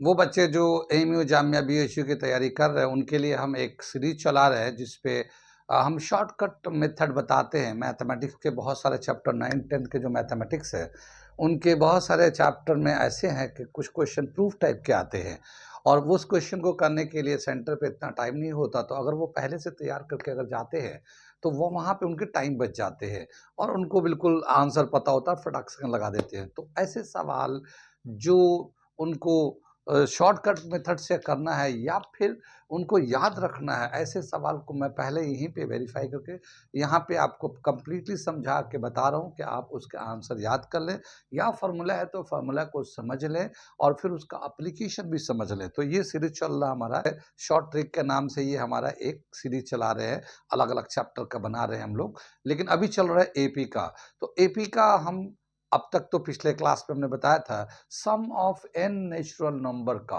वो बच्चे जो एएमयू, जामिया, बीएचयू की तैयारी कर रहे हैं, उनके लिए हम एक सीरीज चला रहे हैं जिसपे हम शॉर्टकट मेथड बताते हैं। मैथमेटिक्स के बहुत सारे चैप्टर 9th-10th के जो मैथमेटिक्स है, उनके बहुत सारे चैप्टर में ऐसे हैं कि कुछ क्वेश्चन प्रूफ टाइप के आते हैं और उस क्वेश्चन को करने के लिए सेंटर पे इतना टाइम नहीं होता, तो अगर वो पहले से तैयार करके अगर जाते हैं, तो वो वहाँ पे उनके टाइम बच जाते हैं और उनको बिल्कुल आंसर पता होता है, फटाक से लगा देते हैं। तो ऐसे सवाल जो उनको शॉर्टकट मेथड से करना है या फिर उनको याद रखना है, ऐसे सवाल को मैं पहले यहीं पे वेरीफाई करके यहाँ पे आपको कंप्लीटली समझा के बता रहा हूँ कि आप उसके आंसर याद कर लें या फार्मूला है तो फार्मूला को समझ लें और फिर उसका एप्लीकेशन भी समझ लें। तो ये सीरीज चल रहा हमारा है, शॉर्ट ट्रिक के नाम से ये हमारा एक सीरीज चला रहे हैं, अलग-अलग चैप्टर का बना रहे हैं हम लोग। लेकिन अभी चल रहा है एपी का। तो एपी का हम अब तक तो पिछले क्लास में हमने बताया था सम ऑफ एन नेचुरल नंबर का,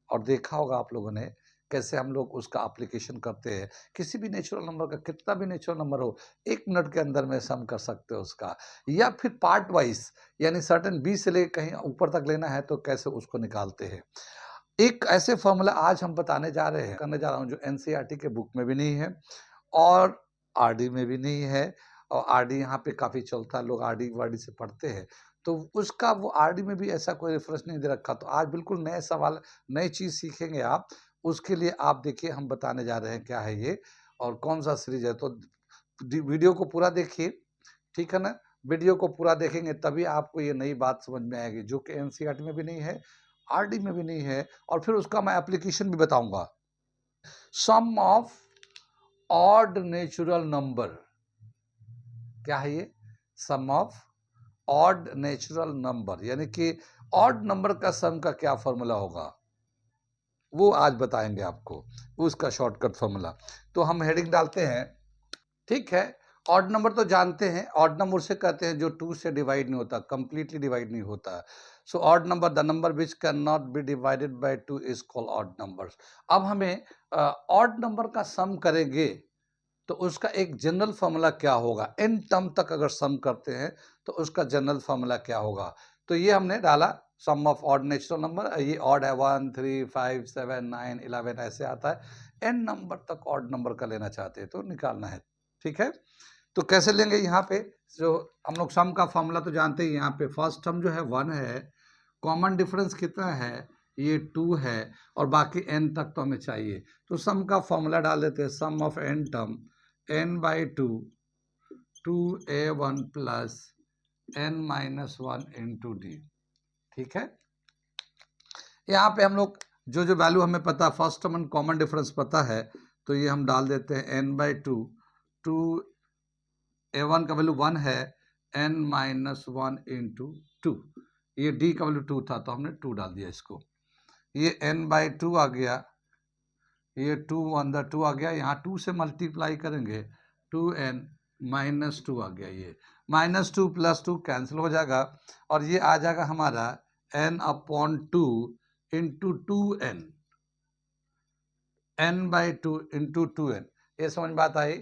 और देखा होगा आप लोगों ने कैसे हम लोग उसका एप्लीकेशन करते हैं। किसी भी नेचुरल नंबर का, कितना भी नेचुरल नंबर हो, 1 मिनट के अंदर में सम कर सकते हो उसका, या फिर पार्ट वाइज, यानी सर्टेन बी से लेकर कहीं ऊपर तक लेना है तो कैसे उसको निकालते हैं। एक ऐसे फॉर्मूला आज हम बताने जा रहे हैं, करने जा रहा हूँ, जो एनसीईआरटी के बुक में भी नहीं है और आरडी में भी नहीं है। और आरडी यहाँ पे काफ़ी चलता है, लोग आरडी वारडी से पढ़ते हैं, तो उसका वो आरडी में भी ऐसा कोई रेफरेंस नहीं दे रखा। तो आज बिल्कुल नए सवाल, नई चीज़ सीखेंगे आप। उसके लिए आप देखिए हम बताने जा रहे हैं क्या है ये और कौन-सा सीरीज़ है। तो वीडियो को पूरा देखिए, ठीक है ना? वीडियो को पूरा देखेंगे तभी आपको ये नई बात समझ में आएगी, जो कि एनसीईआरटी में भी नहीं है, आरडी में भी नहीं है, और फिर उसका मैं एप्लीकेशन भी बताऊँगा। सम ऑफ ऑड नेचुरल नंबर, क्या है ये? सम ऑफ ऑड नेचुरल नंबर, यानी कि ऑड नंबर का सम का क्या फॉर्मूला होगा, वो आज बताएंगे आपको, उसका शॉर्टकट फॉर्मूला। तो हम हेडिंग डालते हैं, ठीक है। ऑड नंबर तो जानते हैं, ऑड नंबर से कहते हैं जो 2 से डिवाइड नहीं होता, कंप्लीटली डिवाइड नहीं होता। So odd number, the number which can not be divided by 2 is called odd numbers. अब हमें ऑड नंबर का सम करेंगे तो उसका एक जनरल फार्मूला क्या होगा, एन टर्म तक अगर सम करते हैं तो उसका जनरल फार्मूला क्या होगा। तो ये हमने डाला, सम ऑफ ऑड नेचुरल नंबर, ये ऑड है 1, 3, 5, 7, 9, 11 ऐसे आता है। एन नंबर तक ऑड नंबर का लेना चाहते हैं तो निकालना है, ठीक है। तो कैसे लेंगे, यहाँ पे जो हम लोग सम का फॉर्मूला तो जानते हैं। यहाँ पे फर्स्ट टर्म जो है 1 है, कॉमन डिफरेंस कितना है, ये 2 है, और बाकी n तक तो हमें चाहिए। तो सम का फॉर्मूला डाल देते हैं, sum of n term n/2 2a1 plus n-1 into d, ठीक है। यहाँ पे हम लोग जो वैल्यू हमें पता है, first term and common difference पता है, तो ये हम डाल देते हैं n/2, 2a1 का वैल्यू 1 है, n-1 इंटू 2, ये d का वैल्यू 2 था तो हमने 2 डाल दिया इसको। ये n/2 आ गया, ये 2 अंदर 2 आ गया, यहाँ 2 से मल्टीप्लाई करेंगे 2n -2 आ गया, ये -2 + 2 कैंसिल हो जाएगा और ये आ जाएगा हमारा n/2 into 2n, n/2 into 2n। ये समझ बात आई।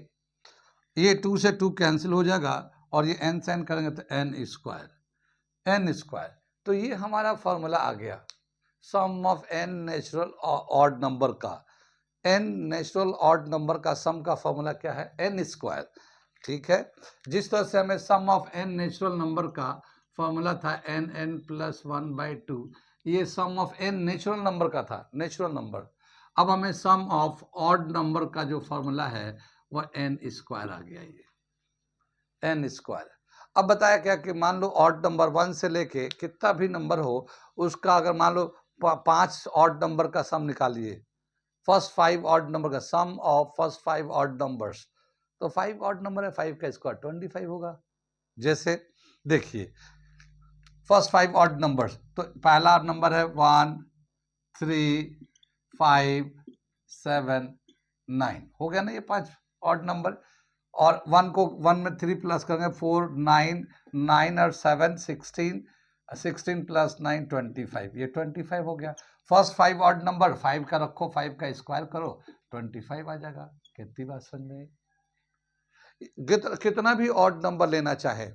ये 2 से 2 कैंसिल हो जाएगा और ये n से n करेंगे तो n²। तो ये हमारा फॉर्मूला आ गया sum of n natural odd number का। n नेचुरल ऑड नंबर का सम का फॉर्मूला क्या है, n², ठीक है। जिस तरह से हमें sum of n natural number का फॉर्मूला था n + 1/2, ये सम ऑफ n नेचुरल नंबर का था, नेचुरल नंबर। अब हमें सम ऑफ ऑड नंबर का जो फॉर्मूला है वह n² आ गया, ये n²। अब बताया क्या कि मान लो ऑड नंबर 1 से लेके कितना भी नंबर हो, उसका अगर मान लो 5 ऑड नंबर का सम निकालिए, फर्स्ट 5 ऑड नंबर का सम ऑफ फर्स्ट 5 ऑड नंबर्स, तो 5 ऑड नंबर है, 5 का स्क्वायर 25 होगा। जैसे देखिए फर्स्ट 5 ऑड नंबर्स, तो पहला नंबर है 1, 3, 5, 7, 9, हो गया ना ये 5 ऑड नंबर। और 1 को 1 में 3 प्लस करेंगे 4, 9, 9 और 7 16, 16 + 9 25, ये 25 हो गया। फर्स्ट 5 ऑड नंबर, 5 का रखो, 5 का स्क्वायर करो, 25 आ जाएगा। कितनी बात समझ में? कितना भी ऑड नंबर लेना चाहे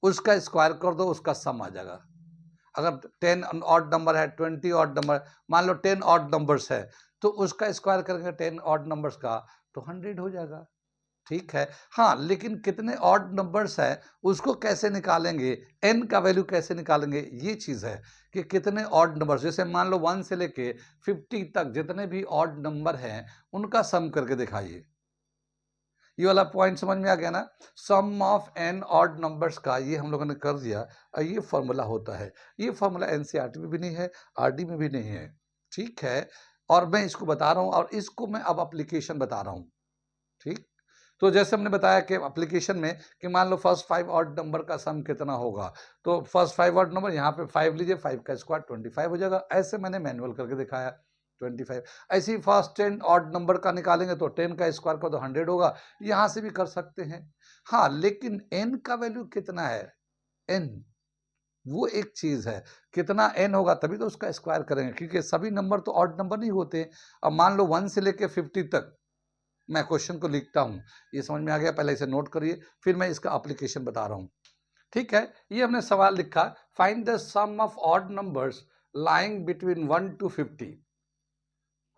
उसका स्क्वायर कर दो, उसका सम आ जाएगा। अगर 10 ऑड नंबर है, 20 ऑड नंबर, मान लो 10 ऑड नंबर्स है, तो उसका स्क्वायर करेंगे 10 ऑड नंबर्स का तो 100 हो जाएगा। ठीक है। हाँ, लेकिन कितने ऑड नंबर्स है उसको कैसे निकालेंगे, n का वैल्यू कैसे निकालेंगे, ये चीज है कि कितने ऑड नंबर्स, जैसे मान लो 1 से लेके 50 तक जितने भी ऑड नंबर हैं उनका सम करके दिखाइए। ये वाला पॉइंट समझ में आ गया ना, सम ऑफ n ऑड नंबर्स का ये हम लोगों ने कर दिया और ये फॉर्मूला होता है। ये फॉर्मूला एनसीईआरटी में भी नहीं है, आरडी में भी नहीं है। ठीक है, और मैं इसको बता रहा हूं और इसको मैं अब एप्लीकेशन बता रहा हूं। ठीक, तो जैसे हमने बताया कि एप्लीकेशन में कि मान लो फर्स्ट 5 ऑड नंबर का सम कितना होगा, तो फर्स्ट 5 ऑड नंबर यहाँ पे 5 लीजिए, 5 का स्क्वायर 25 हो जाएगा। ऐसे मैंने मैनुअल करके दिखाया 25। ऐसे ही फर्स्ट 10 ऑड नंबर का निकालेंगे तो 10 का स्क्वायर का तो 100 होगा। यहाँ से भी कर सकते हैं। हाँ, लेकिन n का वैल्यू कितना है, n वो एक चीज है, कितना n होगा तभी तो उसका स्क्वायर करेंगे, क्योंकि सभी नंबर तो ऑड नंबर नहीं होते। अब मान लो 1 से लेके 50 तक मैं क्वेश्चन को लिखता हूं, ये समझ में आ गया, पहले इसे नोट करिए, फिर मैं इसका एप्लीकेशन बता रहा हूं। ठीक है, ये हमने सवाल लिखा, find the sum of odd numbers lying between 1 to 50।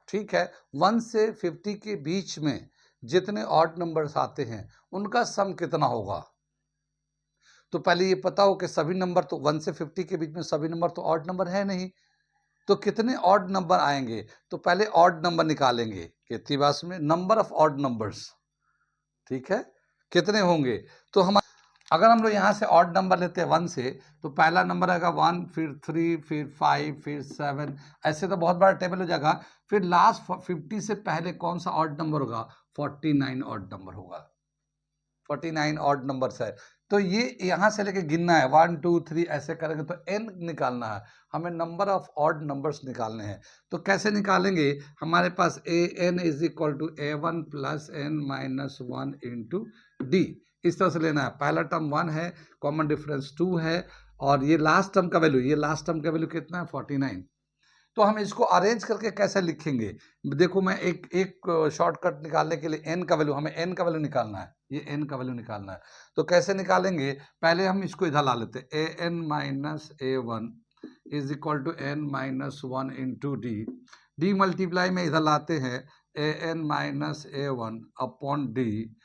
ठीक है, 1 से 50 के बीच में जितने ऑड नंबर्स आते हैं उनका सम कितना होगा। तो पहले ये पता हो कि सभी नंबर तो 1 से 50 के बीच में सभी नंबर तो ऑड नंबर है नहीं, तो कितने ऑड नंबर आएंगे, तो पहले ऑड नंबर निकालेंगे, कितनी बात में नंबर ऑफ ऑड नंबर्स। ठीक है, कितने होंगे, तो हम अगर हम लोग यहाँ से ऑड नंबर लेते हैं 1 से, तो पहला नंबर आएगा 1, फिर 3, फिर 5, फिर 7, ऐसे तो बहुत बड़ा टेबल हो जाएगा। फिर लास्ट 50 से पहले कौन सा ऑड नंबर होगा, 49 ऑड नंबर होगा। 49 ऑड नंबर्स है, तो ये यहाँ से लेके गिनना है, 1 2 3 ऐसे करेंगे तो n निकालना है हमें, नंबर ऑफ ऑड नंबर्स निकालने हैं। तो कैसे निकालेंगे, हमारे पास a n is equal to a1 plus n minus 1 into d, इस तरह से लेना है। पहला टर्म 1 है, कॉमन डिफरेंस 2 है, और ये लास्ट टर्म का वैल्यू, ये लास्ट टर्म का वैल्यू कितना है, 49। तो हम इसको अरेंज करके कैसे लिखेंगे, देखो मैं एक एक शॉर्टकट निकालने के लिए n का वैल्यू, हमें n का वैल्यू निकालना है, ये n का वैल्यू निकालना है। तो कैसे निकालेंगे, पहले हम इसको इधर ला लेते हैं, a n minus a one is equal to n minus 1 into d, d multiply में इधर लाते हैं, a n minus a one upon d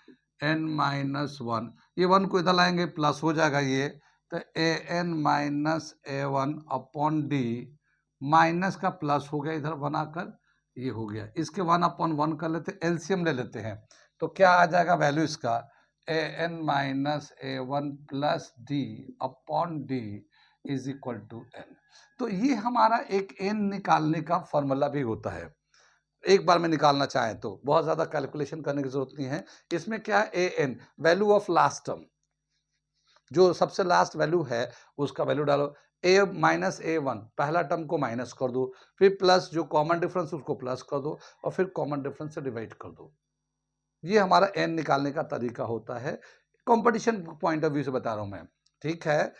n minus 1, ये 1 को इधर लाएंगे प्लस हो जाएगा ये, तो ए n minus a one upon D, minus का प्लस हो गया इधर बनाकर, ये हो गया, इसके 1/1 कर लेते, एलसीएम ले लेते हैं, तो क्या आ जाएगा वैल्यू इसका, a n minus a one plus d upon d is equal to n. तो ये हमारा एक एन निकालने का फॉर्मूला भी होता है, एक बार में निकालना चाहें तो बहुत ज्यादा कैलकुलेशन करने की जरूरत नहीं है। इसमें क्या है, a n value of last term, जो सबसे लास्ट वैल्यू है उसका वैल्यू डालो, ए माइनस ए वन पहला टर्म को माइनस कर दो, फिर प्लस जो कॉमन डिफरेंस उसको प्लस कर दो, और फिर कॉमन डिफरेंस से डिवाइड कर दो। ये हमारा एन निकालने का तरीका होता है, कंपटीशन पॉइंट ऑफ व्यू से बता रहा हूं मैं। ठीक है,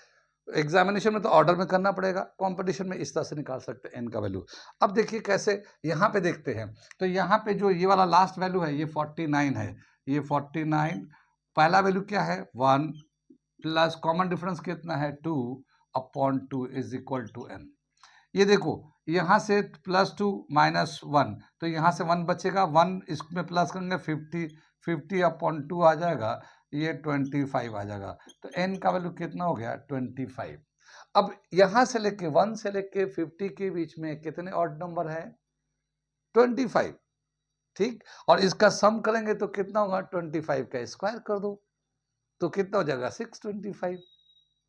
एग्जामिनेशन में तो ऑर्डर में करना पड़ेगा, कंपटीशन में इस तरह से निकाल सकते हैं एन का वैल्यू। अब देखिए कैसे, यहाँ पे देखते हैं, तो यहाँ पे जो ये वाला लास्ट वैल्यू है ये 49 है, ये 49, पहला वैल्यू क्या है 1 प्लस कॉमन डिफरेंस कितना है 2 upon 2 is equal to n। ये देखो यहाँ से +2 -1, तो यहाँ से 1 बचेगा, 1 इसमें प्लस करेंगे 50, 50 अपॉन 2 आ जाएगा, ये 25 आ जाएगा, तो n का वैल्यू कितना हो गया 25। अब यहाँ से लेके 1 से लेके 50 के बीच में कितने ऑड नंबर है 25। ठीक, और इसका सम करेंगे तो कितना होगा, 25 का स्क्वायर कर दो तो कितना हो जाएगा 625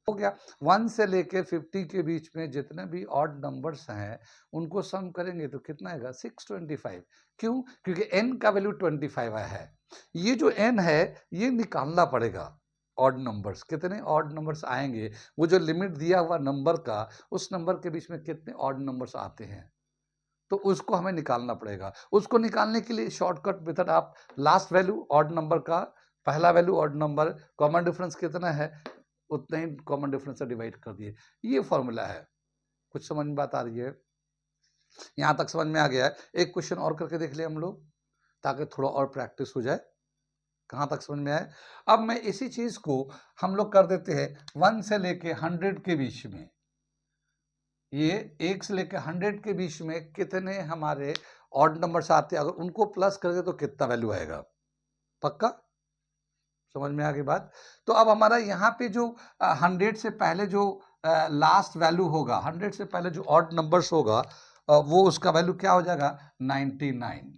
हो गया। 1 से लेके 50 के बीच में जितने भी ऑड नंबर्स हैं उनको सम करेंगे तो कितना आएगा 625। क्यों, क्योंकि n का वैल्यू 25 आया है, ये जो n है ये निकालना पड़ेगा, ऑड नंबर्स कितने ऑड नंबर्स आएंगे, वो जो लिमिट दिया हुआ नंबर का उस नंबर के बीच में कितने ऑड नंबर्स आते हैं, तो उसको हमें निकालना पड़ेगा। उसको निकालने के लिए शॉर्टकट मेथड, आप लास्ट वैल्यू ऑड नंबर का पहला value odd number, common difference कितना है उतना ही कॉमन डिफरेंस से डिवाइड कर दिए, ये फॉर्मूला है। कुछ समझ में बात आ रही है, यहाँ तक समझ में आ गया है। एक क्वेश्चन और करके देख ले हम लोग, ताकि थोड़ा और प्रैक्टिस हो जाए। कहाँ तक समझ में आए, अब मैं इसी चीज को हम लोग कर देते हैं 1 से लेके 100 के बीच में, ये 1 से लेकर 100 के बीच में कितने हमारे ऑड नंबर्स आते हैं, अगर उनको प्लस करेंगे तो कितना वैल्यू आएगा? पक्का? समझ में आ गई बात? तो अब हमारा यहाँ पे जो 100 से पहले जो लास्ट वैल्यू होगा, 100 से पहले जो ऑड नंबर्स होगा वो उसका वैल्यू क्या हो जाएगा? 99,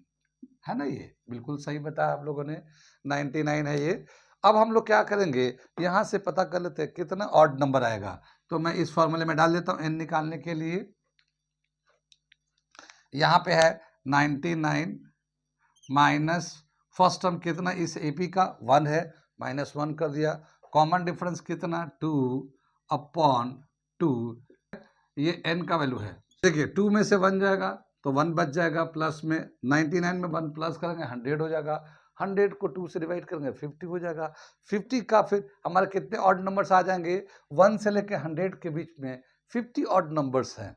है ना? ये बिल्कुल सही बताया आप लोगों ने, 99 है ये। अब हम लोग क्या करेंगे, यहाँ से पता कर लेते हैं कितना ऑड नंबर आएगा। तो मैं इस फॉर्मूले में डाल देता हूँ n निकालने के लिए। यहाँ पे है 99 माइनस फर्स्ट टर्म कितना, इस एपी का 1 है, -1 कर दिया। कॉमन डिफरेंस कितना? 2 अपॉन 2, ये n का वैल्यू है। देखिए 2 में से 1 जाएगा तो 1 बच जाएगा, प्लस में 99 में 1 प्लस करेंगे 100 हो जाएगा, 100 को 2 से डिवाइड करेंगे 50 हो जाएगा। 50 का फिर हमारे कितने ऑड नंबर्स आ जाएंगे? 1 से लेकर 100 के बीच में 50 ऑड नंबर्स हैं।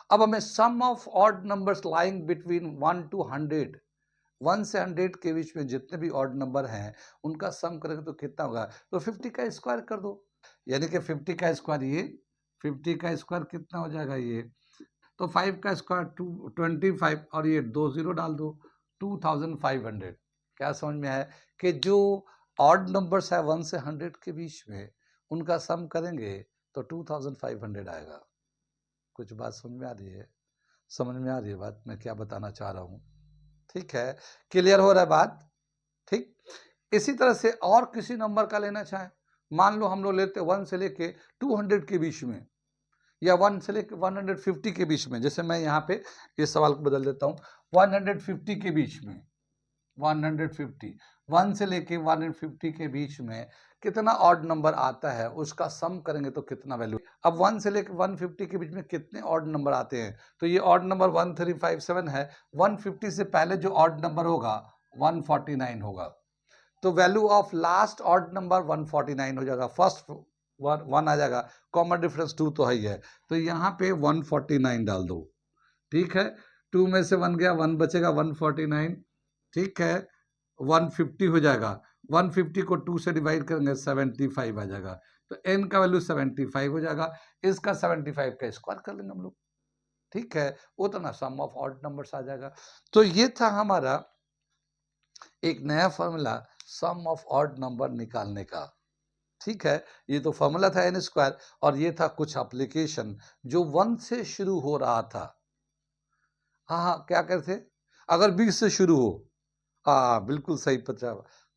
अब हमें sum of odd numbers lying between 1 to 100, 1 से 100 के बीच में जितने भी ऑड नंबर हैं उनका सम करेंगे तो कितना होगा? तो 50 का स्क्वायर कर दो, यानी कि 50 का स्क्वायर, ये 50 का स्क्वायर कितना हो जाएगा? ये तो 5 का स्क्वायर 25 और ये 2 जीरो डाल दो, 2500। क्या समझ में आया कि जो ऑड नंबर्स है 1 से 100 के बीच में उनका सम करेंगे तो 2500 आएगा। कुछ बात समझ में आ रही है? समझ में आ रही है बात मैं क्या बताना चाह रहा हूँ? ठीक है, क्लियर हो रहा है बात? ठीक। इसी तरह से और किसी नंबर का लेना चाहें, मान लो हम लोग लेते 1 से लेके 200 के बीच में, या 1 से लेके 150 के बीच में। जैसे मैं यहाँ पे इस सवाल को बदल देता हूँ, 150 के बीच में, 150, 1 से लेके 150 के बीच में कितना ऑड नंबर आता है उसका सम करेंगे तो कितना वैल्यू। अब 1 से लेके 150 के बीच में कितने ऑड नंबर आते हैं? तो ये ऑड नंबर 1357 है, 150 से पहले जो ऑड नंबर होगा 149 होगा, तो value of last odd number 149 हो जाएगा। फर्स्ट वन आ जाएगा, कॉमन डिफरेंस 2 तो है ही है, तो यहाँ पे 149 डाल दो। ठीक है, 2 में से 1 गया, 1 बचेगा, 149। ठीक है, 150 हो जाएगा, 150 को 2 से डिवाइड करेंगे 75 आ जाएगा, तो n का वैल्यू 75 हो जाएगा। इसका 75 का स्क्वायर कर लेंगे हम लोग। ठीक है, उतना सम ऑफ ऑड नंबर्स आ जाएगा। तो ये था हमारा एक नया formula some of odd number निकालने का। ठीक है, ये तो फॉर्मूला था n स्क्वायर, और ये था कुछ एप्लीकेशन जो 1 से शुरू हो रहा था। हाँ हाँ, क्या कहते थे? अगर 20 से शुरू हो, हाँ बिल्कुल सही पचा,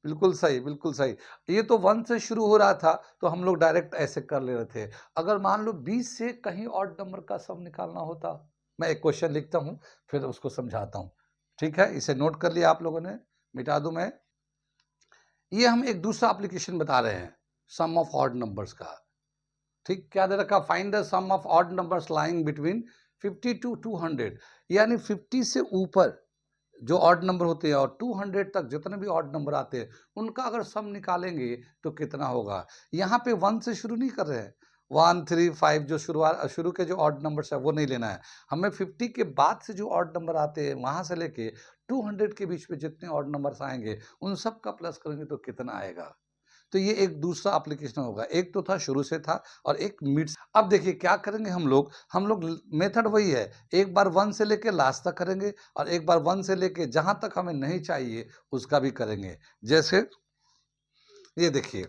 बिल्कुल सही, बिल्कुल सही। ये तो 1 से शुरू हो रहा था तो हम लोग डायरेक्ट ऐसे कर ले रहे थे। अगर मान लो 20 से कहीं ऑड नंबर का सम निकालना होता, मैं एक क्वेश्चन लिखता हूँ फिर उसको समझाता हूँ। ठीक है, इसे नोट कर लिया आप लोगों ने? मिटा दूं मैं? ये हम एक दूसरा एप्लीकेशन बता रहे हैं सम ऑफ ऑड नंबर्स का। ठीक, क्या दे रखा? Find the sum of odd numbers lying between 50 to 200, यानी 50 से ऊपर जो ऑड नंबर होते हैं और 200 तक जितने भी ऑड नंबर आते हैं उनका अगर सम निकालेंगे तो कितना होगा। यहाँ पे 1 से शुरू नहीं कर रहे हैं, 1 3 5 जो शुरू के जो ऑड नंबर्स है वो नहीं लेना है हमें। 50 के बाद से जो ऑड नंबर आते हैं वहां से लेके 200 के बीच में जितने ऑड नंबर्स आएंगे उन सब का प्लस करेंगे तो कितना आएगा। तो ये एक दूसरा एप्लीकेशन होगा, एक तो था शुरू से था और एक मिड। अब देखिए क्या करेंगे हम लोग मेथड वही है, एक बार 1 से लेके लास्ट तक करेंगे और एक बार 1 से लेके जहां तक हमें नहीं चाहिए उसका भी करेंगे। जैसे ये देखिए,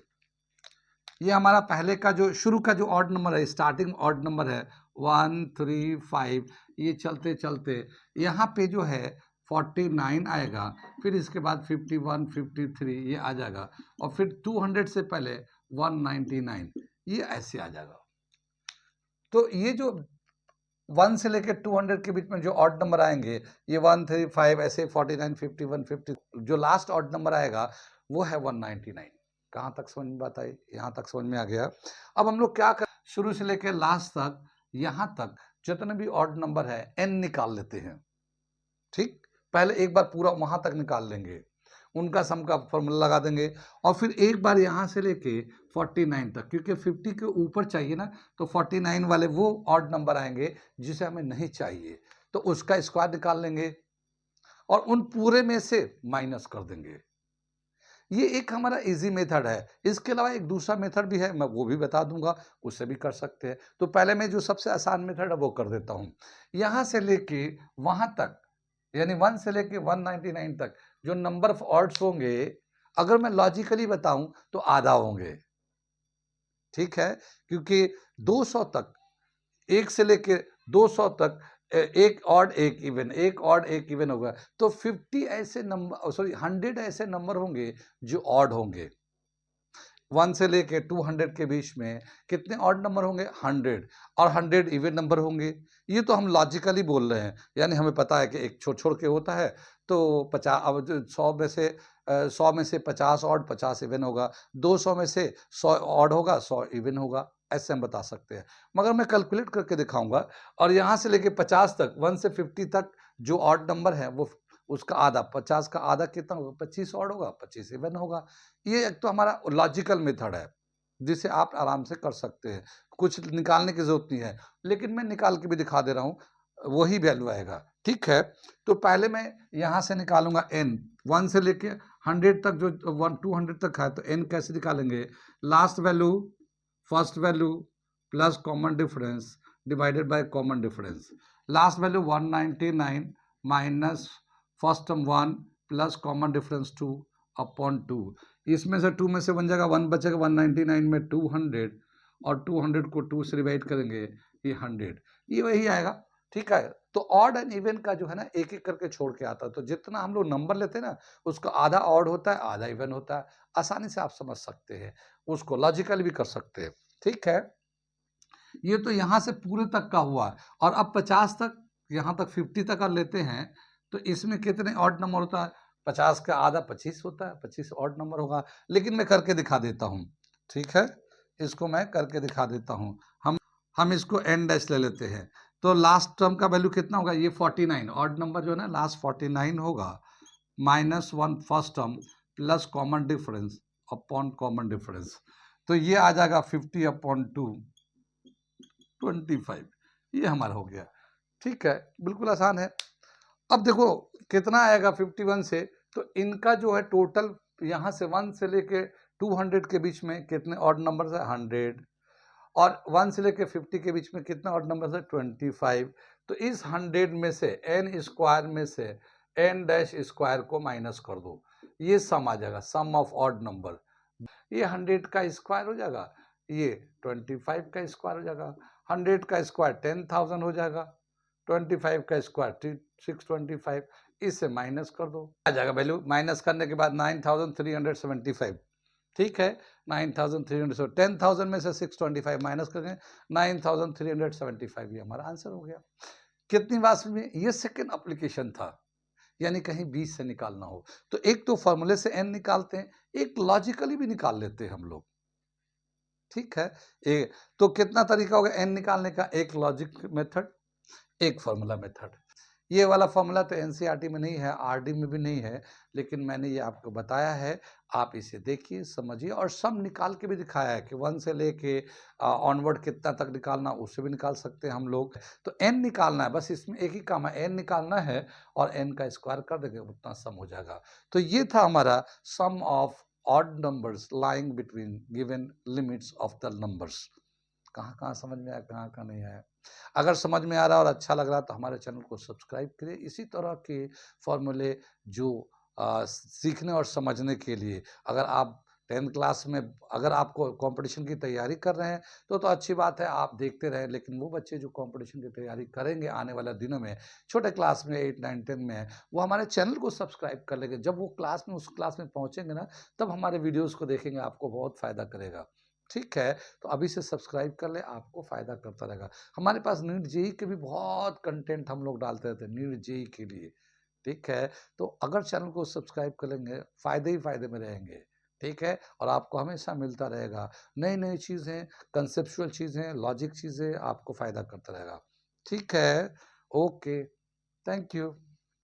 ये हमारा पहले का जो शुरू का जो ऑड नंबर है, स्टार्टिंग ऑड नंबर है 1 3 5, ये चलते चलते यहाँ पे जो है 49 आएगा, फिर इसके बाद 51 53 ये आ जाएगा, और फिर 200 से पहले 199, ये ऐसे आ जाएगा। तो ये जो 1 से लेकर 200 के बीच में जो ऑड नंबर आएंगे, ये 1 3 5 ऐसे 49 51 50, जो लास्ट ऑड नंबर आएगा वो है 199। कहाँ तक समझ में बात आई? यहाँ तक समझ में आ गया। अब हम लोग क्या कर, शुरू से लेकर लास्ट तक, यहाँ तक जितने भी ऑड नंबर है n निकाल लेते हैं। ठीक, पहले एक बार पूरा वहां तक निकाल लेंगे, उनका सम का फॉर्मूला लगा देंगे, और फिर एक बार यहाँ से लेके 49 तक, क्योंकि 50 के ऊपर चाहिए ना, तो 49 वाले वो ऑड नंबर आएंगे जिसे हमें नहीं चाहिए, तो उसका स्क्वायर निकाल लेंगे और उन पूरे में से माइनस कर देंगे। ये एक हमारा ईज़ी मेथड है। इसके अलावा एक दूसरा मेथड भी है, मैं वो भी बता दूँगा, उससे भी कर सकते हैं। तो पहले मैं जो सबसे आसान मेथड है वो कर देता हूँ। यहाँ से लेके वहाँ तक, यानी 1 से लेके 199 तक जो नंबर ऑफ ऑड्स होंगे, अगर मैं लॉजिकली बताऊँ तो आधा होंगे, ठीक है? क्योंकि 200 तक, 1 से लेके 200 तक 1 ऑड 1 इवन, 1 ऑड 1 इवन होगा। तो 50 ऐसे नंबर, सॉरी 100 ऐसे नंबर होंगे जो ऑड होंगे। 1 से लेके 200 के बीच में कितने ऑड नंबर होंगे? 100, और 100 इवन नंबर होंगे। ये तो हम लॉजिकली बोल रहे हैं, यानी हमें पता है कि एक छोड़-छोड़ के होता है, तो 100 में से 50 ऑड, 50 इवन होगा। 200 में से 100 ऑड होगा, 100 इवन होगा। ऐसे हम बता सकते हैं। मगर मैं कैलकुलेट करके दिखाऊँगा, और यहाँ से लेके 50 तक, 1 से 50 तक जो ऑड नंबर है वो उसका आधा, 50 का आधा कितना होगा? 25 ऑड होगा, 25 इवन होगा। ये एक तो हमारा लॉजिकल मेथड है, जिसे आप आराम से कर सकते हैं। कुछ निकालने की ज़रूरत नहीं है, लेकिन मैं निकाल के भी दिखा दे रहा हूँ, वही वैल्यू आएगा, ठीक है? तो पहले मैं यहाँ से निकालूँगा n, 1 से लेके 100 तक, जो 1 200 तक है, तो n कैसे निकालेंगे? Last value, first value plus common difference divided by common difference. Last value 199 minus first term 1 plus common difference 2 upon 2। इसमें से 2 में से 1 जाएगा, 1 बचेगा, 199 में 200, और 200 को 2 से डिवाइड करेंगे, ये 100, ये वही आएगा, ठीक है? तो ऑड एंड इवन का जो है ना, एक-एक करके छोड़ के आता है। तो जितना हम लोग नंबर लेते हैं ना, उसका आधा ऑड होता है, आधा इवन होता है। आसानी से आप समझ सकते हैं, उसको लॉजिकली भी कर सकते हैं, ठीक है? ये तो यहाँ से पूरे तक का हुआ, और अब 50 तक, यहाँ तक 50 तक अगर लेते हैं, तो इसमें कितने ऑड नंबर होता है? 50 का आधा 25 होता है, 25 ऑड नंबर होगा। लेकिन मैं करके दिखा देता हूँ, ठीक है? इसको मैं करके दिखा देता हूँ। हम इसको n डैश ले लेते हैं, तो लास्ट टर्म का वैल्यू कितना होगा? ये 49 ऑड नंबर जो है ना, लास्ट 49 होगा, minus 1 first term plus common difference upon common difference. तो ये आ जाएगा 50 अपॉन 2, 25, ये हमारा हो गया, ठीक है? बिल्कुल आसान है। अब देखो कितना आएगा 51 से, तो इनका जो है टोटल, यहाँ से 1 से लेके 200 के बीच में कितने ऑड नंबर्स है? 100, और 1 से लेके 50 के बीच में कितना ऑड नंबर्स है? 25। तो इस 100 में से n स्क्वायर में से n डैश स्क्वायर को माइनस कर दो, ये सम आ जाएगा, सम ऑफ ऑड नंबर। ये 100 का स्क्वायर हो जाएगा, ये 25 का स्क्वायर हो जाएगा, 100 का स्क्वायर 10,000 हो जाएगा, 25 का स्क्वायर 625, इससे माइनस कर दो, आ जाएगा वैल्यू। माइनस करने के बाद 9375, ठीक है? 9300, 10,000 में से 625 माइनस करेंगे, 9375, ये हमारा आंसर हो गया। कितनी बार में? ये सेकंड एप्लीकेशन था, यानी कहीं बीच से निकालना हो तो एक तो फॉर्मूले से n निकालते हैं, एक लॉजिकली भी निकाल लेते हैं हम लोग, ठीक है? तो कितना तरीका होगा n निकालने का? एक लॉजिक मेथड, एक फॉर्मूला मेथड। ये वाला फॉर्मूला तो एनसीईआरटी में नहीं है, आरडी में भी नहीं है, लेकिन मैंने ये आपको बताया है। आप इसे देखिए, समझिए, और सब निकाल के भी दिखाया है कि 1 से लेके ऑनवर्ड कितना तक निकालना, उससे भी निकाल सकते हैं हम लोग। तो एन निकालना है, बस इसमें एक ही काम है, एन निकालना है, और एन का स्क्वायर कर देंगे, उतना सम हो जाएगा। तो ये था हमारा sum of odd numbers lying between given limits of the numbers. कहाँ-कहाँ समझ में आया, कहाँ-कहाँ नहीं आया? अगर समझ में आ रहा और अच्छा लग रहा तो हमारे चैनल को सब्सक्राइब करिए। इसी तरह के फॉर्मूले जो सीखने और समझने के लिए, अगर आप 10th क्लास में, अगर आपको कंपटीशन की तैयारी कर रहे हैं, तो अच्छी बात है, आप देखते रहें। लेकिन वो बच्चे जो कंपटीशन की तैयारी करेंगे आने वाले दिनों में, छोटे क्लास में 8, 9, 10 में, वो हमारे चैनल को सब्सक्राइब कर लेंगे। जब वो क्लास में, उस क्लास में पहुँचेंगे ना, तब हमारे वीडियोज़ को देखेंगे, आपको बहुत फ़ायदा करेगा। ठीक है? तो अभी से सब्सक्राइब कर लें, आपको फ़ायदा करता रहेगा। हमारे पास नीट जेईई के भी बहुत कंटेंट हम लोग डालते रहते हैं, नीट जेईई के लिए, ठीक है? तो अगर चैनल को सब्सक्राइब कर लेंगे, फ़ायदे ही फ़ायदे में रहेंगे, ठीक है? और आपको हमेशा मिलता रहेगा, नई-नई चीज़ें, कंसेप्चुअल चीज़ें, लॉजिक चीज़ें, आपको फ़ायदा करता रहेगा, ठीक है? Okay, thank you.